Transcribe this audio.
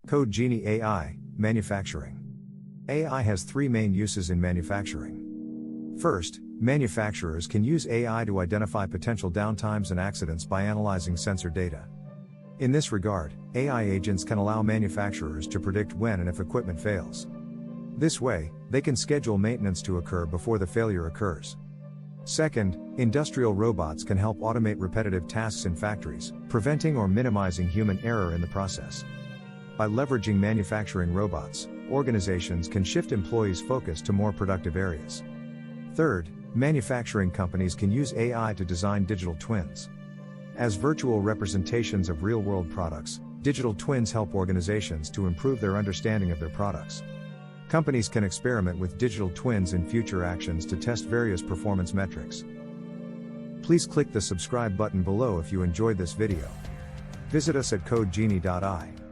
Code Genie AI, Manufacturing. AI has three main uses in manufacturing. First, manufacturers can use AI to identify potential downtimes and accidents by analyzing sensor data. In this regard, AI agents can allow manufacturers to predict when and if equipment fails. This way, they can schedule maintenance to occur before the failure occurs. Second, industrial robots can help automate repetitive tasks in factories, preventing or minimizing human error in the process. By leveraging manufacturing robots, organizations can shift employees' focus to more productive areas. Third, manufacturing companies can use AI to design digital twins. As virtual representations of real-world products, digital twins help organizations to improve their understanding of their products. Companies can experiment with digital twins in future actions to test various performance metrics. Please click the subscribe button below if you enjoyed this video. Visit us at codegenie.ai.